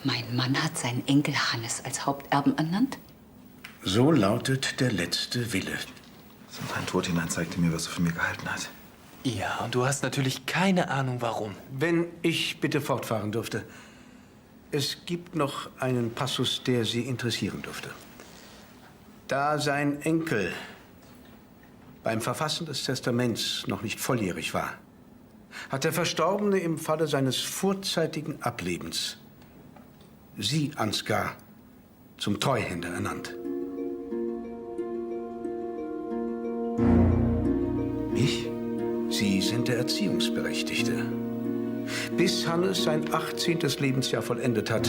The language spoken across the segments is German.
Mein Mann hat seinen Enkel Hannes als Haupterben ernannt? So lautet der letzte Wille. In seinen Tod hinein zeigte mir, was er von mir gehalten hat. Ja, und du hast natürlich keine Ahnung, warum. Wenn ich bitte fortfahren dürfte. Es gibt noch einen Passus, der Sie interessieren dürfte. Da sein Enkel beim Verfassen des Testaments noch nicht volljährig war, hat der Verstorbene im Falle seines vorzeitigen Ablebens Sie, Ansgar, zum Treuhänder ernannt. Mich? Sie sind der Erziehungsberechtigte. Bis Hannes sein 18. Lebensjahr vollendet hat,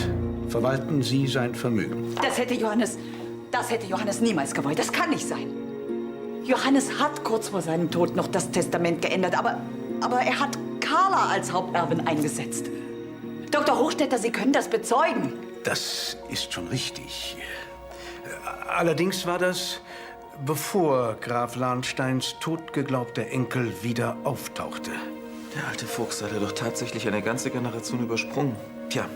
verwalten Sie sein Vermögen. Das hätte Johannes niemals gewollt. Das kann nicht sein. Johannes hat kurz vor seinem Tod noch das Testament geändert, aber er hat Carla als Haupterbin eingesetzt. Dr. Hochstetter, Sie können das bezeugen. Das ist schon richtig. Allerdings war das, bevor Graf Lahnsteins totgeglaubter Enkel wieder auftauchte. Der alte Fuchs hat er doch tatsächlich eine ganze Generation übersprungen. Tja,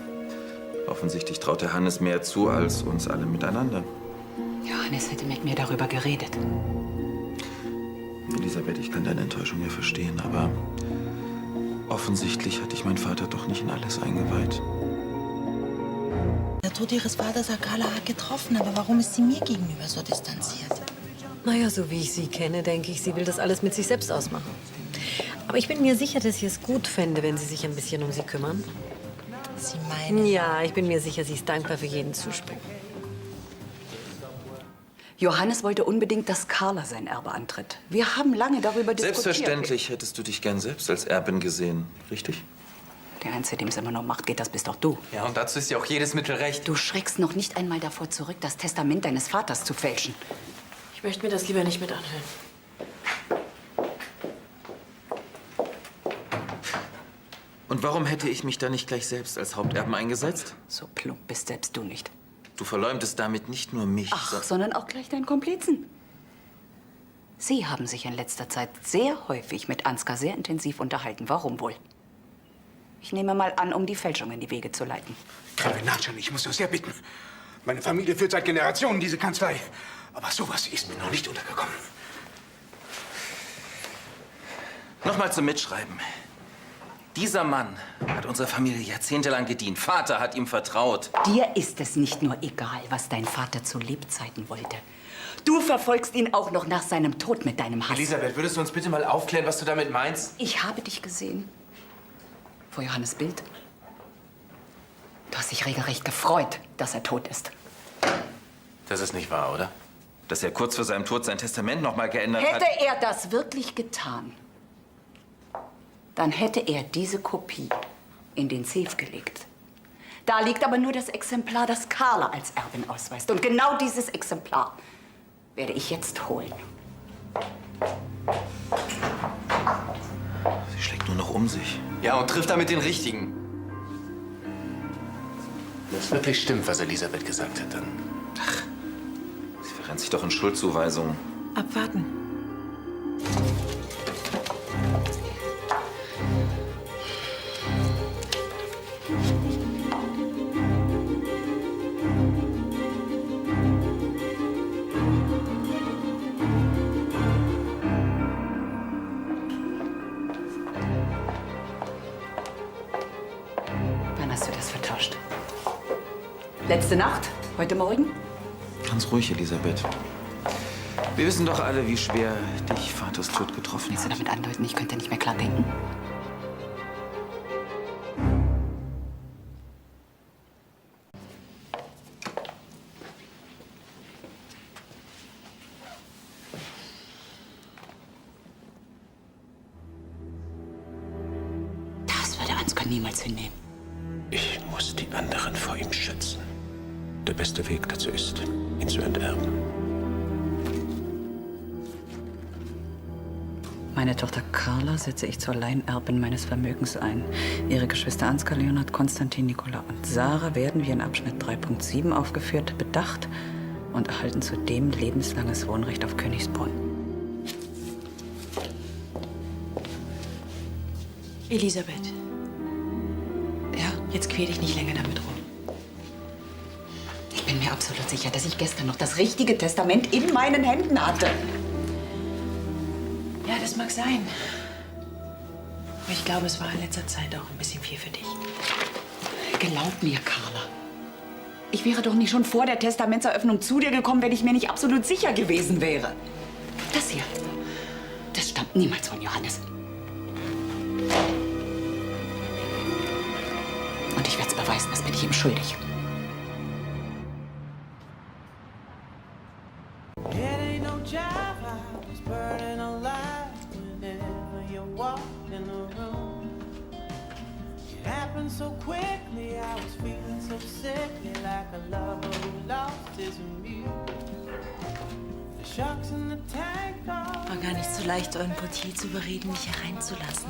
offensichtlich traut der Hannes mehr zu als uns alle miteinander. Johannes hätte mit mir darüber geredet. Elisabeth, ich kann deine Enttäuschung ja verstehen, aber offensichtlich hatte ich meinen Vater doch nicht in alles eingeweiht. Der Tod ihres Vaters hat Carla hart getroffen, aber warum ist sie mir gegenüber so distanziert? Naja, so wie ich sie kenne, denke ich, sie will das alles mit sich selbst ausmachen. Aber ich bin mir sicher, dass ich es gut fände, wenn Sie sich ein bisschen um sie kümmern. Sie meinen? Ja, ich bin mir sicher, sie ist dankbar für jeden Zuspruch. Johannes wollte unbedingt, dass Carla sein Erbe antritt. Wir haben lange darüber diskutiert. Selbstverständlich hättest du dich gern selbst als Erbin gesehen, richtig? Der Einzige, dem es immer noch macht, geht, das bist doch du. Ja, und dazu ist ja auch jedes Mittel recht. Du schreckst noch nicht einmal davor zurück, das Testament deines Vaters zu fälschen. Ich möchte mir das lieber nicht mit anhören. Und warum hätte ich mich da nicht gleich selbst als Haupterben eingesetzt? So plump bist selbst du nicht. Du verleumdest damit nicht nur mich, Sondern auch gleich deinen Komplizen. Sie haben sich in letzter Zeit sehr häufig mit Ansgar sehr intensiv unterhalten. Warum wohl? Ich nehme mal an, um die Fälschung in die Wege zu leiten. Gräfin Natschan, ich muss nur sehr bitten. Meine Familie führt seit Generationen diese Kanzlei. Aber sowas ist mir noch nicht untergekommen. Nochmal zum Mitschreiben. Dieser Mann hat unserer Familie jahrzehntelang gedient. Vater hat ihm vertraut. Dir ist es nicht nur egal, was dein Vater zu Lebzeiten wollte. Du verfolgst ihn auch noch nach seinem Tod mit deinem Hass. Elisabeth, würdest du uns bitte mal aufklären, was du damit meinst? Ich habe dich gesehen. Vor Johannes Bild. Du hast dich regelrecht gefreut, dass er tot ist. Das ist nicht wahr, oder? Dass er kurz vor seinem Tod sein Testament noch mal geändert hat. Hätte er das wirklich getan, dann hätte er diese Kopie in den Safe gelegt. Da liegt aber nur das Exemplar, das Carla als Erbin ausweist. Und genau dieses Exemplar werde ich jetzt holen. Sie schlägt nur noch um sich. Ja, und trifft damit den Richtigen. Wenn es wirklich stimmt, was Elisabeth gesagt hat, dann... Sie verrennt sich doch in Schuldzuweisungen. Abwarten. Wann hast du das vertauscht? Letzte Nacht? Heute Morgen? Ganz ruhig, Elisabeth. Wir wissen doch alle, wie schwer dich Vaters Tod getroffen Willst du hat. damit andeuten, ich könnte nicht mehr klar denken? Das würde Ansgar niemals hinnehmen. Ich muss die anderen vor ihm schützen. Der beste Weg dazu ist, ihn zu enterben. Meine Tochter Carla setze ich zur Alleinerbin meines Vermögens ein. Ihre Geschwister Ansgar, Leonhard, Konstantin, Nikola und Sarah werden, wie in Abschnitt 3.7 aufgeführt, bedacht und erhalten zudem lebenslanges Wohnrecht auf Königsbrunn. Elisabeth. Ja, jetzt quäl dich nicht länger damit rum. bin mir absolut sicher, dass ich gestern noch das richtige Testament in meinen Händen hatte. Ja, das mag sein. Aber ich glaube, es war in letzter Zeit auch ein bisschen viel für dich. Glaub mir, Carla. Ich wäre doch nicht schon vor der Testamentseröffnung zu dir gekommen, wenn ich mir nicht absolut sicher gewesen wäre. Das hier, das stammt niemals von Johannes. Und ich werde es beweisen, das bin ich ihm schuldig. It ain't no job, I was burning alive whenever you walked in the room. It happened so quickly, I was feeling so sickly, like a lover who lost his muse. The sharks in the tank are War gar nicht so leicht, euren Portier zu überreden, mich hereinzulassen.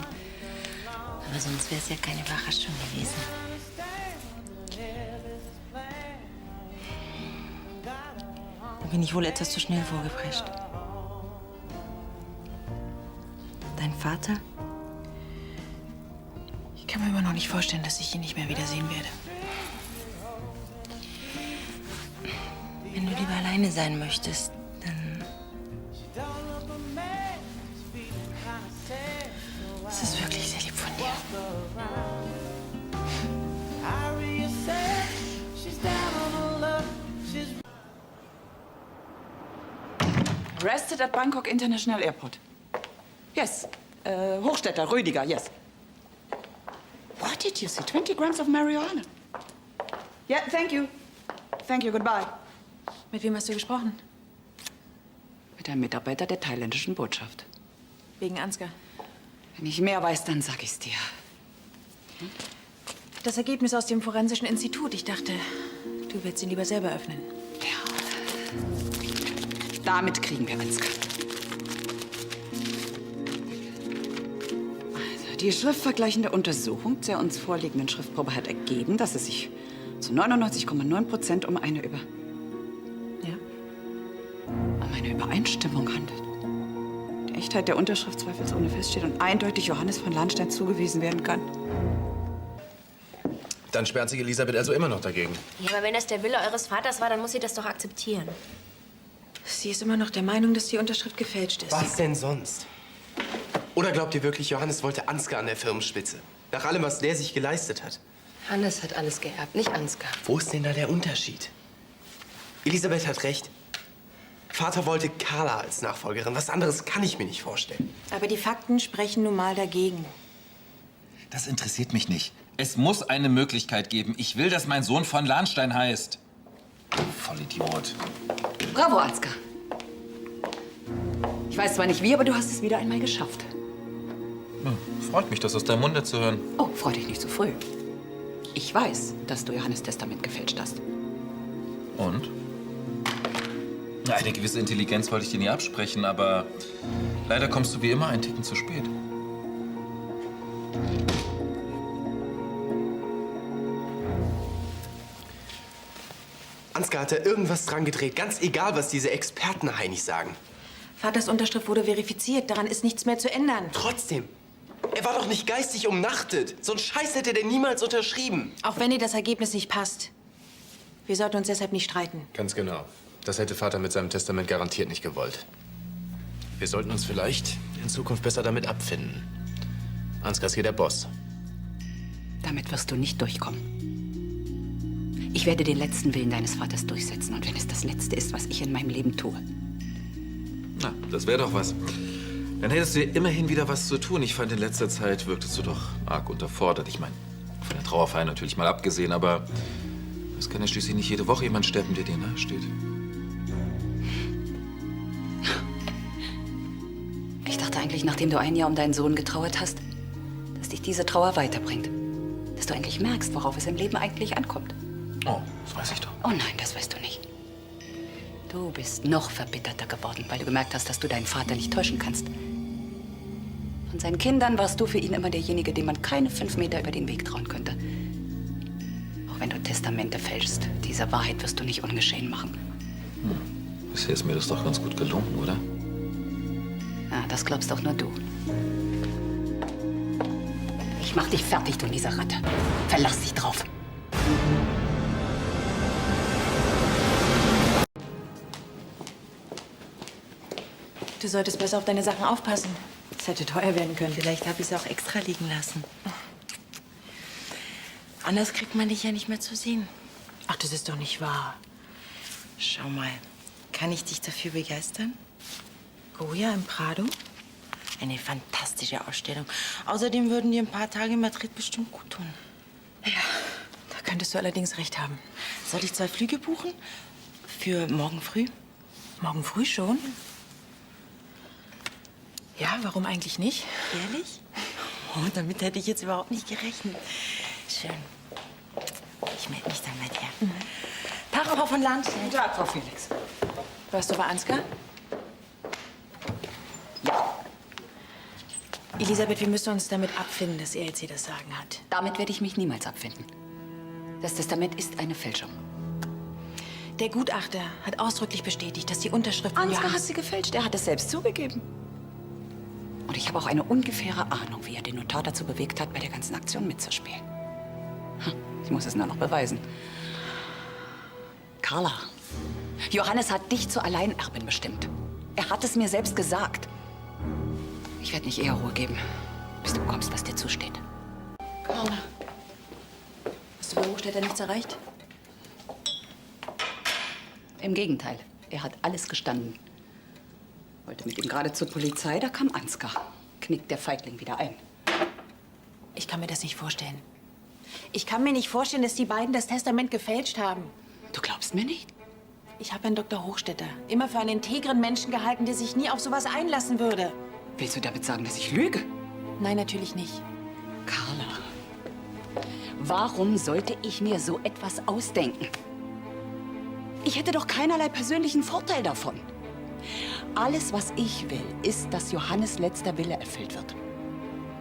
Aber sonst wäre es ja keine Überraschung gewesen. Da bin ich wohl etwas zu schnell vorgeprescht. Dein Vater? Ich kann mir immer noch nicht vorstellen, dass ich ihn nicht mehr wiedersehen werde. Wenn du lieber alleine sein möchtest, dann... Es ist wirklich sehr lieb von dir. Aria said she's down on her luck, she's Arrested at Bangkok International Airport. Yes. Hochstädter, Rüdiger, yes. What did you see? 20 grams of marijuana. Yeah, thank you. Thank you, goodbye. Mit wem hast du gesprochen? Mit einem Mitarbeiter der thailändischen Botschaft. Wegen Ansgar. Wenn ich mehr weiß, dann sag ich's dir. Das Ergebnis aus dem forensischen Institut. Ich dachte, du willst ihn lieber selber öffnen. Damit kriegen wir Ansgar. Also, die schriftvergleichende Untersuchung der uns vorliegenden Schriftprobe hat ergeben, dass es sich zu 99,9% um eine Übereinstimmung handelt. Die Echtheit der Unterschrift zweifelsohne feststeht und eindeutig Johannes von Lahnstein zugewiesen werden kann. Dann sperrt sich Elisabeth also immer noch dagegen. Ja, aber wenn das der Wille eures Vaters war, dann muss sie das doch akzeptieren. Sie ist immer noch der Meinung, dass die Unterschrift gefälscht ist. Was denn sonst? Oder glaubt ihr wirklich, Johannes wollte Ansgar an der Firmenspitze? Nach allem, was der sich geleistet hat. Hannes hat alles geerbt, nicht Ansgar. Wo ist denn da der Unterschied? Elisabeth hat recht. Vater wollte Carla als Nachfolgerin. Was anderes kann ich mir nicht vorstellen. Aber die Fakten sprechen nun mal dagegen. Das interessiert mich nicht. Es muss eine Möglichkeit geben. Ich will, dass mein Sohn von Lahnstein heißt. Vollidiot. Bravo, Ansgar. Ich weiß zwar nicht wie, aber du hast es wieder einmal geschafft. Ja, freut mich, das aus deinem Munde zu hören. Oh, freu dich nicht so früh. Ich weiß, dass du Johannes Testament gefälscht hast. Und? Na, eine gewisse Intelligenz wollte ich dir nie absprechen, aber leider kommst du wie immer einen Ticken zu spät. Ansgar hat da irgendwas dran gedreht. Ganz egal, was diese Experten-Heinis sagen. Vaters Unterschrift wurde verifiziert. Daran ist nichts mehr zu ändern. Trotzdem. Er war doch nicht geistig umnachtet. So einen Scheiß hätte der niemals unterschrieben. Auch wenn dir das Ergebnis nicht passt. Wir sollten uns deshalb nicht streiten. Ganz genau. Das hätte Vater mit seinem Testament garantiert nicht gewollt. Wir sollten uns vielleicht in Zukunft besser damit abfinden. Ansgar ist hier der Boss. Damit wirst du nicht durchkommen. Ich werde den letzten Willen deines Vaters durchsetzen. Und wenn es das Letzte ist, was ich in meinem Leben tue. Na, das wäre doch was. Dann hättest du ja immerhin wieder was zu tun. Ich fand, in letzter Zeit wirktest du doch arg unterfordert. Ich meine, von der Trauerfeier natürlich mal abgesehen, aber es kann ja schließlich nicht jede Woche jemand sterben, der dir nahe steht. Ich dachte eigentlich, nachdem du ein Jahr um deinen Sohn getrauert hast, dass dich diese Trauer weiterbringt. Dass du eigentlich merkst, worauf es im Leben eigentlich ankommt. Oh, das weiß ich doch. Oh nein, das weißt du nicht. Du bist noch verbitterter geworden, weil du gemerkt hast, dass du deinen Vater nicht täuschen kannst. Von seinen Kindern warst du für ihn immer derjenige, dem man keine 5 Meter über den Weg trauen könnte. Auch wenn du Testamente fälschst, diese Wahrheit wirst du nicht ungeschehen machen. Bisher ist mir das doch ganz gut gelungen, oder? Ja, das glaubst doch nur du. Ich mach dich fertig, du Ratte. Verlass dich drauf. Du solltest besser auf deine Sachen aufpassen. Das hätte teuer werden können. Vielleicht habe ich es auch extra liegen lassen. Anders kriegt man dich ja nicht mehr zu sehen. Ach, das ist doch nicht wahr. Schau mal, kann ich dich dafür begeistern? Goya im Prado? Eine fantastische Ausstellung. Außerdem würden dir ein paar Tage in Madrid bestimmt gut tun. Da könntest du allerdings recht haben. Soll ich 2 Flüge buchen? Für morgen früh? Morgen früh schon? Ja, warum eigentlich nicht? Ehrlich? Oh, damit hätte ich jetzt überhaupt nicht gerechnet. Schön. Ich melde mich dann bei dir. Tag, Frau von Landstedt. Guten Tag, Frau Felix. Warst du bei Ansgar? Ja, Elisabeth, wir müssen uns damit abfinden, dass er jetzt hier das Sagen hat. damit werde ich mich niemals abfinden. Das Testament ist eine Fälschung. Der Gutachter hat ausdrücklich bestätigt, dass die Unterschrift von Ansgar hat Johannes... sie gefälscht. Er hat es selbst zugegeben. Und ich habe auch eine ungefähre Ahnung, wie er den Notar dazu bewegt hat, bei der ganzen Aktion mitzuspielen. Ich muss es nur noch beweisen. Carla, Johannes hat dich zur Alleinerbin bestimmt. Er hat es mir selbst gesagt. Ich werde nicht eher Ruhe geben, bis du bekommst, was dir zusteht. Carla, hast du bei Hochstädter nichts erreicht? Im Gegenteil, er hat alles gestanden. Wollte mit ihm gerade zur Polizei, da kam Ansgar. Knickt der Feigling wieder ein. Ich kann mir das nicht vorstellen. Ich kann mir nicht vorstellen, dass die beiden das Testament gefälscht haben. Du glaubst mir nicht? Ich habe Herrn Dr. Hochstädter immer für einen integren Menschen gehalten, der sich nie auf sowas einlassen würde. Willst du damit sagen, dass ich lüge? Nein, natürlich nicht. Carla, warum sollte ich mir so etwas ausdenken? Ich hätte doch keinerlei persönlichen Vorteil davon. Alles, was ich will, ist, dass Johannes' letzter Wille erfüllt wird.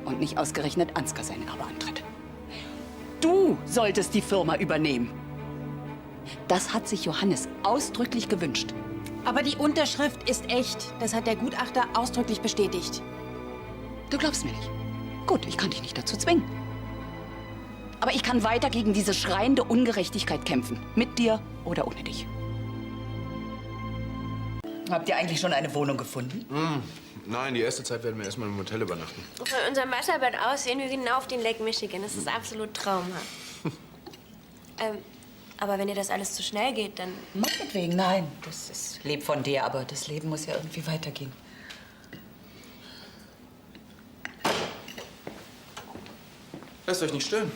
Und nicht ausgerechnet Ansgar sein Erbe antritt. Du solltest die Firma übernehmen. Das hat sich Johannes ausdrücklich gewünscht. Aber die Unterschrift ist echt. Das hat der Gutachter ausdrücklich bestätigt. Du glaubst mir nicht. Gut, ich kann dich nicht dazu zwingen. Aber ich kann weiter gegen diese schreiende Ungerechtigkeit kämpfen. Mit dir oder ohne dich. Habt ihr eigentlich schon eine Wohnung gefunden? Nein, die erste Zeit werden wir erstmal im Hotel übernachten. Von unserem Wasserbad aus sehen wir genau auf den Lake Michigan. Das ist absolut traumhaft. Aber wenn dir das alles zu schnell geht, dann... Meinetwegen, nein. Das ist lieb von dir, aber das Leben muss ja irgendwie weitergehen. Lasst euch nicht stören.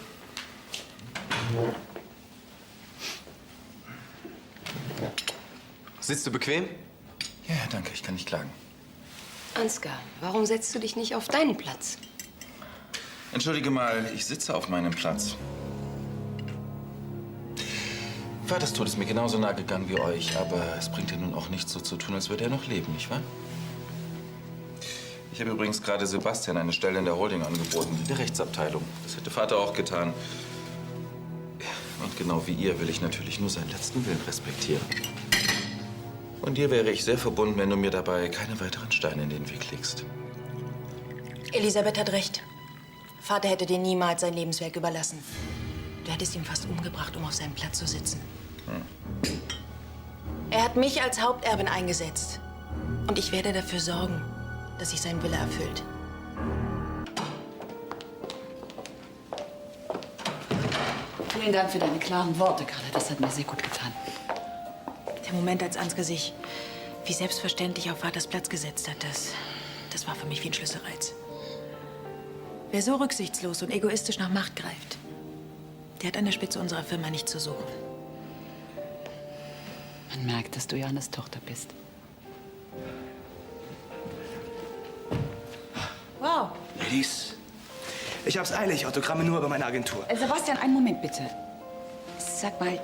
Sitzt du bequem? Ja, danke, ich kann nicht klagen. Ansgar, warum setzt du dich nicht auf deinen Platz? Entschuldige mal, ich sitze auf meinem Platz. Vaters Tod ist mir genauso nahe gegangen wie euch, aber es bringt ja nun auch nichts, so zu tun, als würde er noch leben, nicht wahr? Ich habe übrigens gerade Sebastian eine Stelle in der Holding angeboten, in der Rechtsabteilung. Das hätte Vater auch getan. Und genau wie ihr will ich natürlich nur seinen letzten Willen respektieren. Und dir wäre ich sehr verbunden, wenn du mir dabei keine weiteren Steine in den Weg legst. Elisabeth hat recht. Vater hätte dir niemals sein Lebenswerk überlassen. Du hättest ihn fast umgebracht, um auf seinem Platz zu sitzen. Er hat mich als Haupterbin eingesetzt. Und ich werde dafür sorgen, dass sich sein Wille erfüllt. Vielen Dank für deine klaren Worte, Carla. Das hat mir sehr gut getan. Der Moment, als Ansgar sich wie selbstverständlich auf Vaters Platz gesetzt hat, das war für mich wie ein Schlüsselreiz. Wer so rücksichtslos und egoistisch nach Macht greift, der hat an der Spitze unserer Firma nichts zu suchen. Man merkt, dass du Johannes Tochter bist. Wow. Ladies, ich hab's eilig. Autogramme nur über meine Agentur. Sebastian, einen Moment bitte. Sag mal,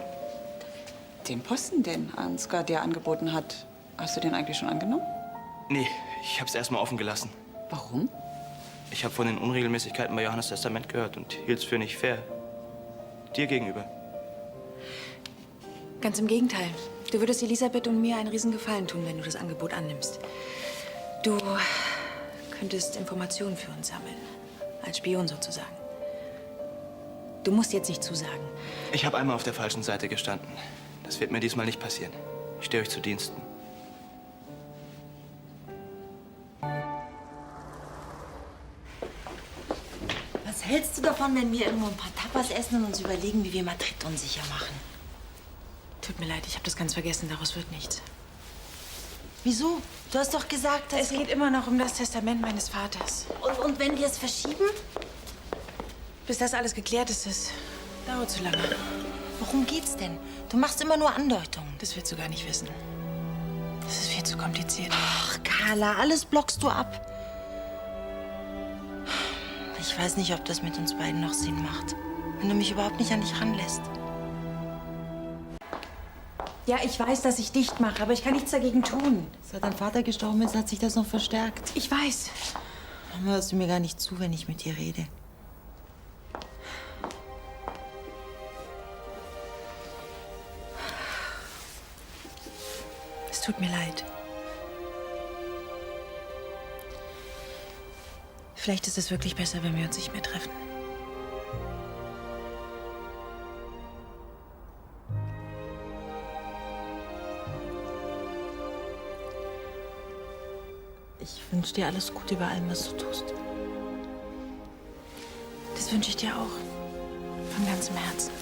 den Posten, den Ansgar dir angeboten hat, hast du den eigentlich schon angenommen? Nee, ich hab's erstmal offen gelassen. Warum? Ich habe von den Unregelmäßigkeiten bei Johannes Testament gehört und hielt's für nicht fair. Dir gegenüber. Ganz im Gegenteil. Du würdest Elisabeth und mir einen Riesengefallen tun, wenn du das Angebot annimmst. Du könntest Informationen für uns sammeln. Als Spion sozusagen. Du musst jetzt nicht zusagen. Ich habe einmal auf der falschen Seite gestanden. Das wird mir diesmal nicht passieren. Ich stehe euch zu Diensten. hältst du davon, wenn wir irgendwo ein paar Tapas essen und uns überlegen, wie wir Madrid unsicher machen? Tut mir leid, ich habe das ganz vergessen. Daraus wird nichts. Wieso? Du hast doch gesagt, dass Es geht immer noch um das Testament meines Vaters. Und wenn wir es verschieben? Bis das alles geklärt ist, das dauert zu lange. Worum geht's denn? Du machst immer nur Andeutungen. Das willst du gar nicht wissen. Das ist viel zu kompliziert. Ach, Carla, alles blockst du ab. Ich weiß nicht, ob das mit uns beiden noch Sinn macht. Wenn du mich überhaupt nicht an dich ranlässt. Ja, ich weiß, dass ich dicht mache, aber ich kann nichts dagegen tun. Seit dein Vater gestorben ist, hat sich das noch verstärkt. Ich weiß. Warum hörst du mir gar nicht zu, wenn ich mit dir rede? Es tut mir leid. Vielleicht ist es wirklich besser, wenn wir uns nicht mehr treffen. Ich wünsche dir alles Gute bei allem, was du tust. Das wünsche ich dir auch. Von ganzem Herzen.